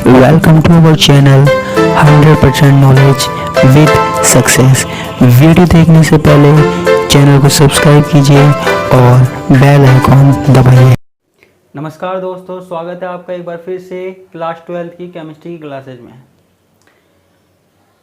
Welcome to our channel 100% knowledge with success. Video देखने से पहले चैनल को सब्सक्राइब कीजिए और बेल आइकॉन दबाइए। नमस्कार दोस्तों, स्वागत है आपका एक बार फिर से क्लास 12 की केमिस्ट्री की क्लासेज में।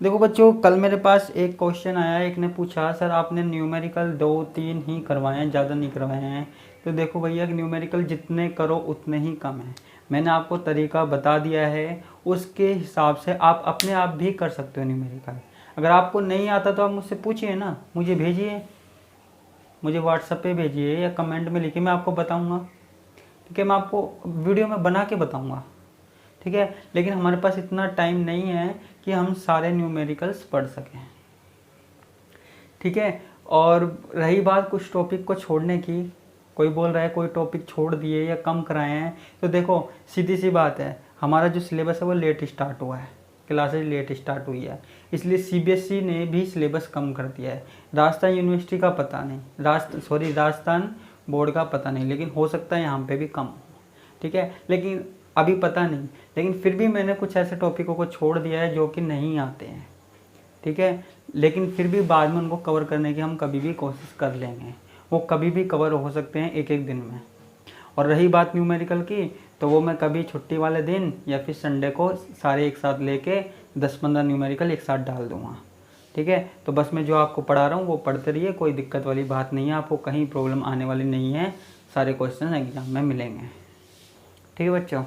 देखो बच्चों, कल मेरे पास एक क्वेश्चन आया, एक ने पूछा सर आपने न्यूमेरिकल 2-3 ही करवाए हैं, ज़्यादा नहीं करवाए हैं। तो देखो भैया, न्यूमेरिकल जितने करो उतने ही कम है। मैंने आपको तरीका बता दिया है, उसके हिसाब से आप अपने आप भी कर सकते हो न्यूमेरिकल। अगर आपको नहीं आता तो आप मुझसे पूछिए ना, मुझे भेजिए, मुझे व्हाट्सएप पे भेजिए या कमेंट में लिखिए, मैं आपको बताऊँगा। ठीक है, मैं आपको वीडियो में बना के बताऊँगा। ठीक है, लेकिन हमारे पास इतना टाइम नहीं है कि हम सारे न्यूमेरिकल्स पढ़ सकें। ठीक है, और रही बात कुछ टॉपिक को छोड़ने की, कोई बोल रहा है कोई टॉपिक छोड़ दिए या कम कराए हैं, तो देखो सीधी सी बात है, हमारा जो सिलेबस है वो लेट स्टार्ट हुआ है, क्लासेज लेट स्टार्ट हुई है, इसलिए सीबीएसई ने भी सिलेबस कम कर दिया है। राजस्थान यूनिवर्सिटी का पता नहीं, राजस्थान बोर्ड का पता नहीं, लेकिन हो सकता है यहाँ पे भी कम हो। ठीक है, लेकिन अभी पता नहीं, लेकिन फिर भी मैंने कुछ ऐसे टॉपिकों को छोड़ दिया है जो कि नहीं आते हैं। ठीक है, लेकिन फिर भी बाद में उनको कवर करने की हम कभी भी कोशिश कर लेंगे, वो कभी भी कवर हो सकते हैं एक एक दिन में। और रही बात न्यूमेरिकल की, तो वो मैं कभी छुट्टी वाले दिन या फिर संडे को सारे एक साथ लेके 10-15 न्यूमेरिकल एक साथ डाल दूँगा। ठीक है, तो बस मैं जो आपको पढ़ा रहा हूँ वो पढ़ते रहिए, कोई दिक्कत वाली बात नहीं है, आपको कहीं प्रॉब्लम आने वाली नहीं है, सारे क्वेश्चन एग्जाम में मिलेंगे। ठीक है बच्चों,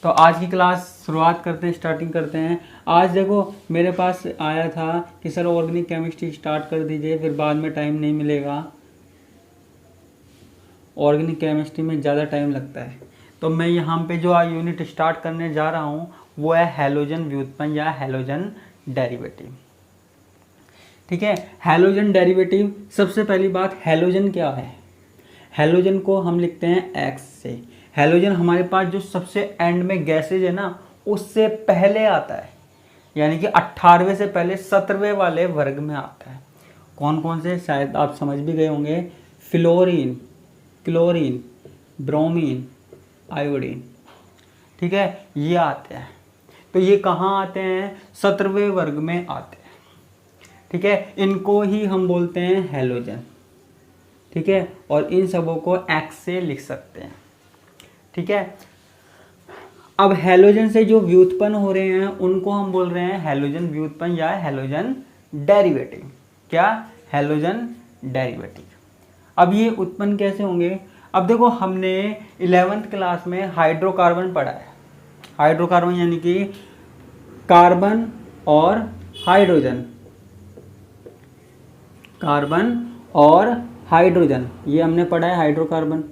तो आज की क्लास शुरुआत करते हैं, स्टार्टिंग करते हैं। आज देखो मेरे पास आया था कि सर ऑर्गेनिक केमिस्ट्री स्टार्ट कर दीजिए, फिर बाद में टाइम नहीं मिलेगा, ऑर्गेनिक केमिस्ट्री में ज़्यादा टाइम लगता है। तो मैं यहाँ पे जो यूनिट स्टार्ट करने जा रहा हूँ वो है हैलोजन व्युत्पन्न या हैलोजन डेरिवेटिव। ठीक है, हैलोजन डेरिवेटिव, सबसे पहली बात हैलोजन क्या है। हैलोजन को हम लिखते हैं एक्स से। हैलोजन हमारे पास जो सबसे एंड में गैसेज है ना, उससे पहले आता है, यानी कि 18वें से पहले 17वें वाले वर्ग में आता है। कौन कौन से, शायद आप समझ भी गए होंगे, फ्लोरीन, क्लोरीन, ब्रोमीन, आयोडीन। ठीक है, ये आते हैं। तो ये कहाँ आते हैं, 17वें वर्ग में आते हैं। ठीक है, इनको ही हम बोलते हैं हैलोजन। ठीक है, और इन सबों को एक्स से लिख सकते हैं। ठीक है, अब हैलोजन से जो व्युत्पन्न हो रहे हैं उनको हम बोल रहे हैं हैलोजन व्युत्पन्न या हैलोजन डेरिवेटिव। क्या, हैलोजन डेरिवेटिव। अब ये उत्पन्न कैसे होंगे, अब देखो हमने 11th क्लास में हाइड्रोकार्बन पढ़ा है। हाइड्रोकार्बन यानी कि कार्बन और हाइड्रोजन, कार्बन और हाइड्रोजन, ये हमने पढ़ा है हाइड्रोकार्बन।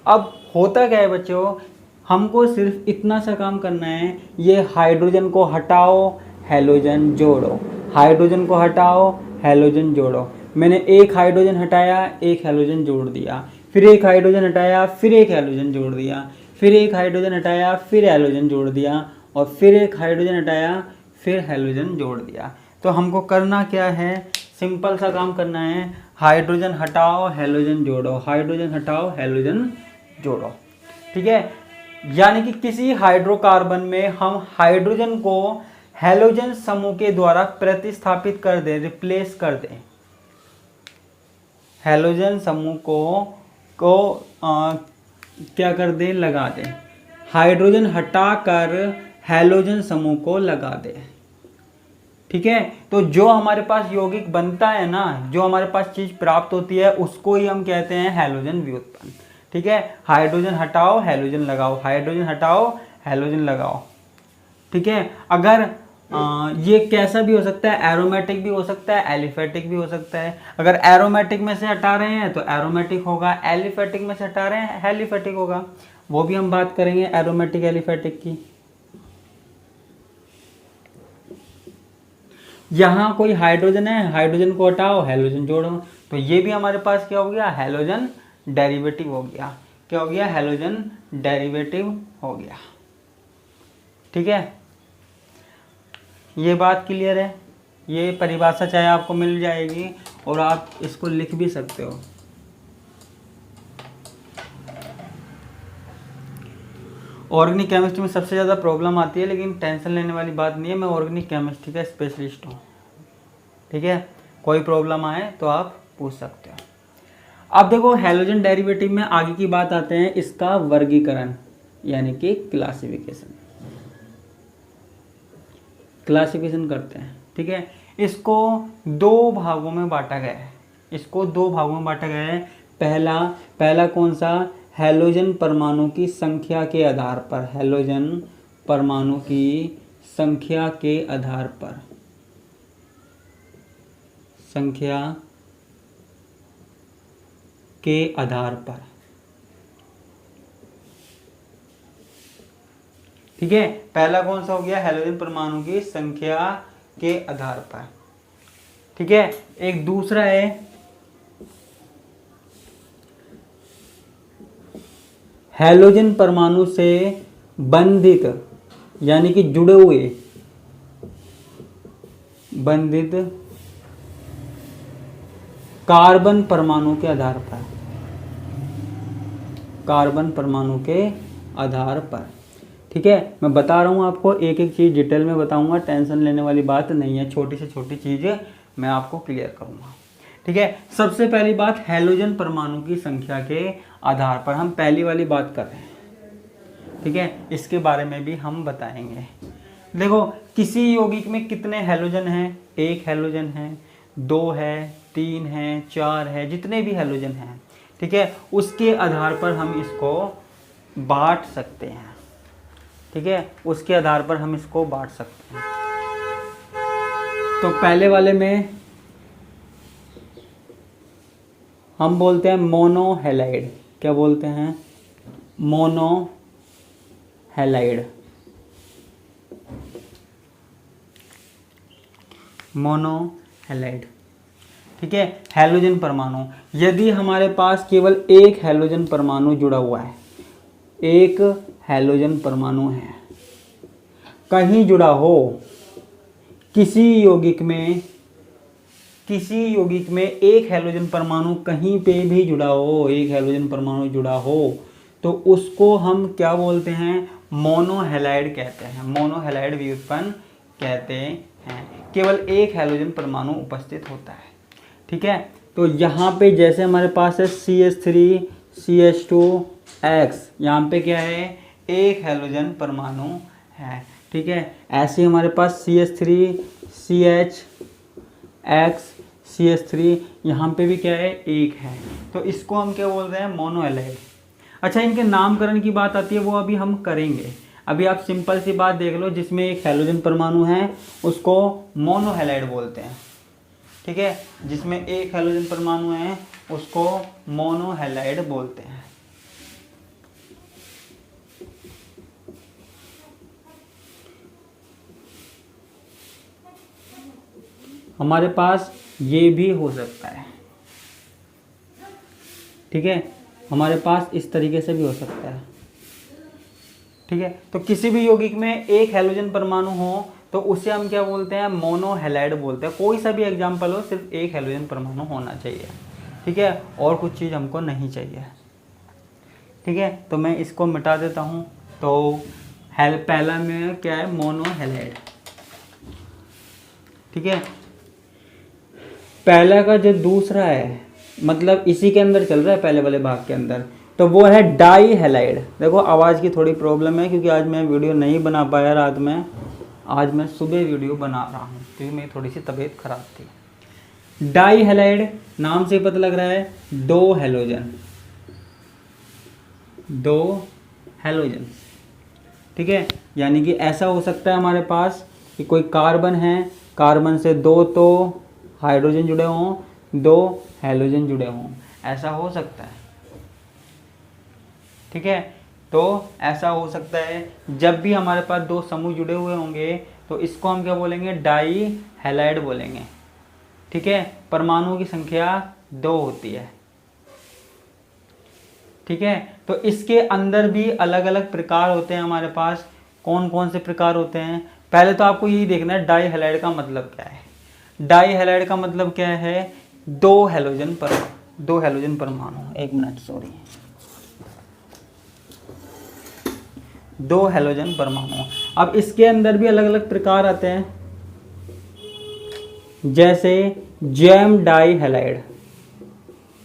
अब होता क्या है बच्चों, हमको सिर्फ इतना सा काम करना है, ये हाइड्रोजन को हटाओ, हैलोजन जोड़ो, हाइड्रोजन को हटाओ, हैलोजन जोड़ो। मैंने एक हाइड्रोजन हटाया, एक हैलोजन जोड़ दिया, फिर एक हाइड्रोजन हटाया, फिर एक हैलोजन जोड़ दिया, फिर एक हाइड्रोजन हटाया, फिर हैलोजन जोड़ दिया, और फिर एक हाइड्रोजन हटाया, फिर हैलोजन जोड़ दिया। तो हमको करना क्या है, सिंपल सा काम करना है, हाइड्रोजन हटाओ, हैलोजन जोड़ो, हाइड्रोजन हटाओ, हैलोजन जोड़ो। ठीक है, यानी कि किसी हाइड्रोकार्बन में हम हाइड्रोजन को हैलोजन समूह के द्वारा प्रतिस्थापित कर दें, रिप्लेस कर दें, हैलोजन समूह को क्या कर दें, लगा दें, हाइड्रोजन हटाकर हैलोजन समूह को लगा दें। ठीक है, तो जो हमारे पास यौगिक बनता है ना, जो हमारे पास चीज प्राप्त होती है, उसको ही हम कहते हैं हैलोजन व्युत्पन्न। ठीक है, हाइड्रोजन हटाओ, हैलोजन लगाओ, हाइड्रोजन हटाओ, हैलोजन लगाओ। ठीक है, अगर ये कैसा भी हो सकता है, एरोमेटिक भी हो सकता है, एलिफेटिक भी हो सकता है। अगर एरोमेटिक में से हटा रहे हैं तो एरोमेटिक होगा, एलिफेटिक में से हटा रहे हैं एलिफेटिक होगा। वो भी हम बात करेंगे एरोमेटिक एलिफेटिक की। यहाँ कोई हाइड्रोजन है, हाइड्रोजन को हटाओ, हैलोजन जोड़ो, तो ये भी हमारे पास क्या हो गया, हैलोजन डेरिवेटिव हो गया। क्या हो गया, हैलोजन डेरिवेटिव हो गया। ठीक है, ये बात क्लियर है। ये परिभाषा चाहे आपको मिल जाएगी और आप इसको लिख भी सकते हो। ऑर्गेनिक केमिस्ट्री में सबसे ज़्यादा प्रॉब्लम आती है, लेकिन टेंशन लेने वाली बात नहीं है, मैं ऑर्गेनिक केमिस्ट्री का स्पेशलिस्ट हूँ। ठीक है, कोई प्रॉब्लम आए तो आप पूछ सकते हो। अब देखो हैलोजन डेरिवेटिव में आगे की बात आते हैं, इसका वर्गीकरण यानी कि क्लासिफिकेशन करते हैं। ठीक है, इसको दो भागों में बांटा गया है, पहला कौन सा, हैलोजन परमाणु की संख्या के आधार पर, हैलोजन परमाणु की संख्या के आधार पर, ठीक है, पहला कौन सा हो गया, हैलोजन परमाणु की संख्या के आधार पर। ठीक है, एक दूसरा है हैलोजन परमाणु से बंधित यानी कि जुड़े हुए, बंधित कार्बन परमाणु के आधार पर, ठीक है, मैं बता रहा हूं आपको, एक एक चीज डिटेल में बताऊंगा, टेंशन लेने वाली बात नहीं है, छोटी से छोटी चीजें मैं आपको क्लियर करूंगा। ठीक है, सबसे पहली बात हैलोजन परमाणु की संख्या के आधार पर, हम पहली वाली बात कर रहे हैं। ठीक है, इसके बारे में भी हम बताएंगे। देखो किसी यौगिक में कितने हैलोजन हैं, एक हैलोजन है, दो है, तीन है, चार है, जितने भी हैलोजन हैं, ठीक है, उसके आधार पर हम इसको बांट सकते हैं। ठीक है, उसके आधार पर हम इसको बांट सकते हैं। तो पहले वाले में हम बोलते हैं मोनोहैलाइड, क्या बोलते हैं, मोनोहैलाइड, ठीक है, हैलोजन परमाणु। यदि हमारे पास केवल एक हैलोजन परमाणु जुड़ा हुआ है, एक हैलोजन परमाणु है, कहीं जुड़ा हो, किसी यौगिक में एक हैलोजन परमाणु कहीं पे भी जुड़ा हो, एक हैलोजन परमाणु जुड़ा हो, तो उसको हम क्या बोलते हैं, मोनोहैलाइड कहते हैं, मोनोहैलाइड व्युत्पन्न कहते हैं। केवल एक हैलोजन परमाणु उपस्थित होता है। ठीक है, तो यहाँ पे जैसे हमारे पास है CH3 CH2X, यहाँ पे क्या है, एक हैलोजन परमाणु है। ठीक है, ऐसे हमारे पास CH3 CHX CH3, यहाँ पे भी क्या है, एक है, तो इसको हम क्या बोल रहे हैं, मोनोहैलाइड। अच्छा, इनके नामकरण की बात आती है, वो अभी हम करेंगे। अभी आप सिंपल सी बात देख लो, जिसमें एक हैलोजन परमाणु है उसको मोनोहैलाइड बोलते हैं। ठीक है, जिसमें एक हैलोजन परमाणु है उसको मोनोहैलाइड बोलते हैं। हमारे पास ये भी हो सकता है। ठीक है, हमारे पास इस तरीके से भी हो सकता है। ठीक है, तो किसी भी यौगिक में एक हैलोजन परमाणु हो तो उसे हम क्या बोलते हैं, मोनोहैलाइड बोलते हैं। कोई सा भी एग्जाम्पल हो, सिर्फ एक हैलोजन परमाणु होना चाहिए। ठीक है, और कुछ चीज़ हमको नहीं चाहिए। ठीक है, तो मैं इसको मिटा देता हूँ। तो पहला में क्या है, मोनोहैलाइड। ठीक है, पहला का जो दूसरा है, मतलब इसी के अंदर चल रहा है, पहले वाले भाग के अंदर, तो वो है डाईहैलाइड। देखो आवाज़ की थोड़ी प्रॉब्लम है, क्योंकि आज मैं वीडियो नहीं बना पाया रात में, आज मैं सुबह वीडियो बना रहा हूँ, क्योंकि मेरी थोड़ी सी तबीयत खराब थी। डाईहैलाइड नाम से पता लग रहा है, दो हैलोजन। ठीक है, यानी कि ऐसा हो सकता है हमारे पास कि कोई कार्बन है, कार्बन से दो तो हाइड्रोजन जुड़े हों, दो हैलोजन जुड़े हों, ऐसा हो सकता है। ठीक है, तो ऐसा हो सकता है। जब भी हमारे पास दो समूह जुड़े हुए होंगे तो इसको हम क्या बोलेंगे, डाईहैलाइड बोलेंगे। ठीक है, परमाणुओं की संख्या 2 होती है। ठीक है, तो इसके अंदर भी अलग अलग प्रकार होते हैं हमारे पास। कौन कौन से प्रकार होते हैं, पहले तो आपको यही देखना है डाईहैलाइड का मतलब क्या है। डाईहैलाइड का मतलब क्या है, दो हैलोजन परमाणु, एक मिनट सॉरी, 2 हैलोजन परमाणु। अब इसके अंदर भी अलग अलग प्रकार आते हैं, जैसे gem dihalide.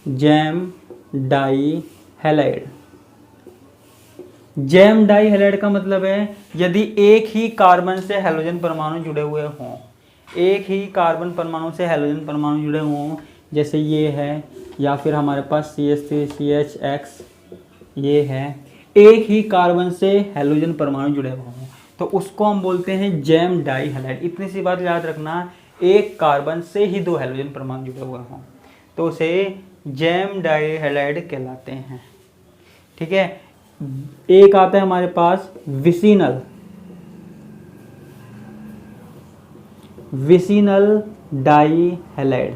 Gem dihalide, gem dihalide का मतलब है यदि एक ही कार्बन से हैलोजन परमाणु जुड़े हुए हों, एक ही कार्बन परमाणु से हैलोजन परमाणु जुड़े हों, जैसे ये है, या फिर हमारे पास CH3CHX ये है, एक ही कार्बन से हैलोजन परमाणु जुड़े हुए हों तो उसको हम बोलते हैं जैम डाई हैलाइड। इतनी सी बात याद रखना, एक कार्बन से ही 2 हैलोजन परमाणु जुड़े हुए हों तो उसे जैम डाई हैलाइड कहलाते हैं। ठीक है। एक आता है हमारे पास विसिनल, विसिनल डाई हैलाइड।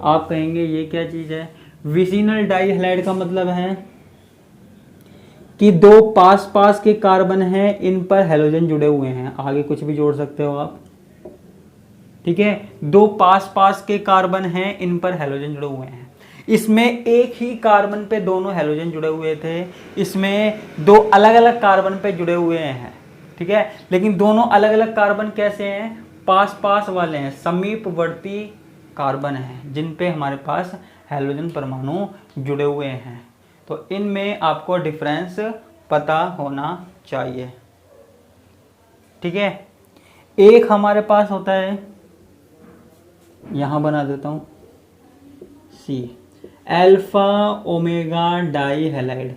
आप कहेंगे ये क्या चीज है? विसिनल डाई हैलाइड का मतलब है कि 2 पास पास के कार्बन हैं, इन पर हैलोजन जुड़े हुए हैं। आगे कुछ भी जोड़ सकते हो आप। ठीक है, 2 पास पास के कार्बन हैं, इन पर हैलोजन जुड़े हुए हैं। इसमें एक ही कार्बन पे दोनों हैलोजन जुड़े हुए थे, इसमें 2 अलग अलग कार्बन पे जुड़े हुए हैं। ठीक है, लेकिन दोनों अलग अलग कार्बन कैसे हैं? पास पास वाले हैं, समीपवर्ती कार्बन हैं जिन पे हमारे पास हैलोजन परमाणु जुड़े हुए हैं। तो इनमें आपको डिफरेंस पता होना चाहिए। ठीक है, एक हमारे पास होता है, यहां बना देता हूं, C, alpha omega die halide.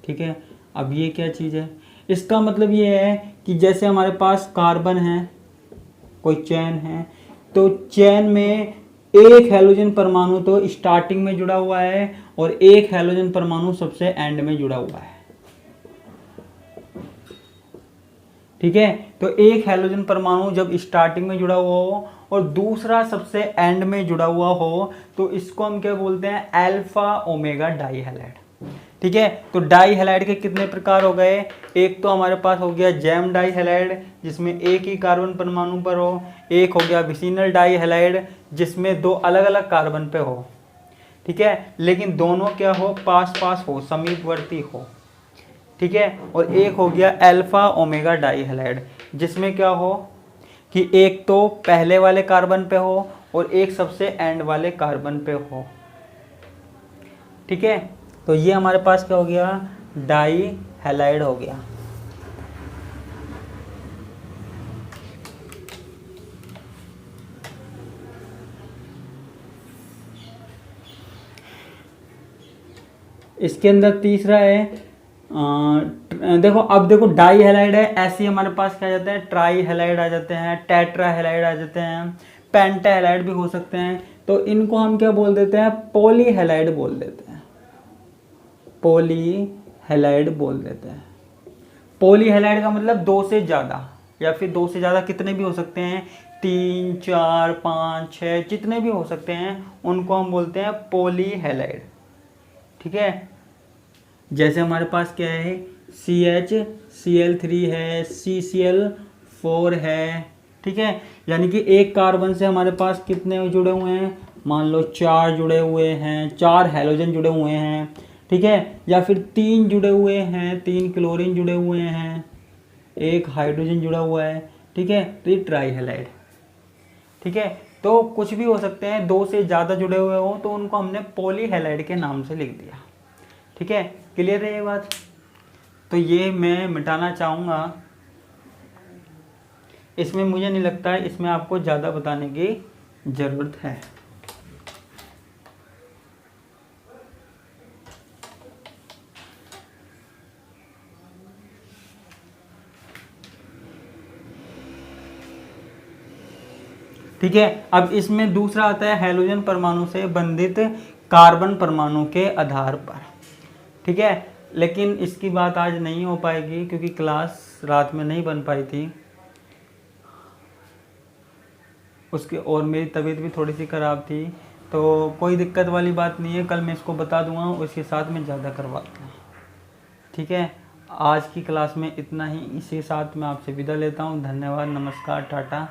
ठीक है, अब ये क्या चीज है? इसका मतलब ये है कि जैसे हमारे पास कार्बन है, कोई चेन है, तो चेन में एक हैलोजन परमाणु तो स्टार्टिंग में जुड़ा हुआ है और एक हैलोजन परमाणु सबसे एंड में जुड़ा हुआ है। ठीक है, तो एक हैलोजन परमाणु जब स्टार्टिंग में जुड़ा हुआ हो और दूसरा सबसे एंड में जुड़ा हुआ हो तो इसको हम क्या बोलते हैं? Alpha omega die halide. ठीक है, तो डाई हैलाइड के कितने प्रकार हो गए? एक तो हमारे पास हो गया जैम डाई हैलाइड जिसमें एक ही कार्बन परमाणु पर हो, एक हो गया विसिनल डाई हैलाइड जिसमें 2 अलग अलग कार्बन पे हो। ठीक है, लेकिन दोनों क्या हो? पास पास हो, समीपवर्ती हो। ठीक है, और एक हो गया अल्फा ओमेगा डाई हैलाइड जिसमें क्या हो कि एक तो पहले वाले कार्बन पे हो और एक सबसे एंड वाले कार्बन पे हो। ठीक है, तो ये हमारे पास क्या हो गया? डाई हैलाइड हो गया। इसके अंदर तीसरा है, देखो, अब देखो डाई हैलाइड है, ऐसे ही हमारे पास क्या आ जाते हैं? ट्राई हैलाइड आ जाते हैं, टेट्रा हैलाइड आ जाते हैं, पेंटा हैलाइड भी हो सकते हैं। तो इनको हम क्या बोल देते हैं? पॉली हैलाइड बोल देते हैं, पॉली हैलाइड बोल देते हैं। पॉली हैलाइड का मतलब 2 से ज़्यादा, या फिर 2 से ज़्यादा कितने भी हो सकते हैं, 3, 4, 5, 6 जितने भी हो सकते हैं उनको हम बोलते हैं पॉली हैलाइड। ठीक है, जैसे हमारे पास क्या है? CHCl3 है, CCl4 है। ठीक है, यानी कि एक कार्बन से हमारे पास कितने जुड़े हुए हैं? मान लो 4 जुड़े हुए हैं, 4 हैलोजन जुड़े हुए हैं। ठीक है, या फिर 3 जुड़े हुए हैं, 3 क्लोरीन जुड़े हुए हैं, 1 हाइड्रोजन जुड़ा हुआ है। ठीक है, तो ये ट्राई हैलाइड। ठीक है, तो कुछ भी हो सकते हैं, 2 से ज़्यादा जुड़े हुए हो तो उनको हमने पॉली हैलाइड के नाम से लिख दिया। ठीक है, क्लियर है ये बात? तो ये मैं मिटाना चाहूँगा, इसमें मुझे नहीं लगता है इसमें आपको ज़्यादा बताने की ज़रूरत है। ठीक है, अब इसमें दूसरा आता है हैलोजन परमाणु से बंधित कार्बन परमाणु के आधार पर। ठीक है, लेकिन इसकी बात आज नहीं हो पाएगी क्योंकि क्लास रात में नहीं बन पाई थी उसके, और मेरी तबीयत भी थोड़ी सी ख़राब थी, तो कोई दिक्कत वाली बात नहीं है, कल मैं इसको बता दूंगा, उसके साथ में ज़्यादा करवा दूँगा। ठीक है, आज की क्लास में इतना ही, इसी साथ मैं आपसे विदा लेता हूँ। धन्यवाद, नमस्कार, टाटा।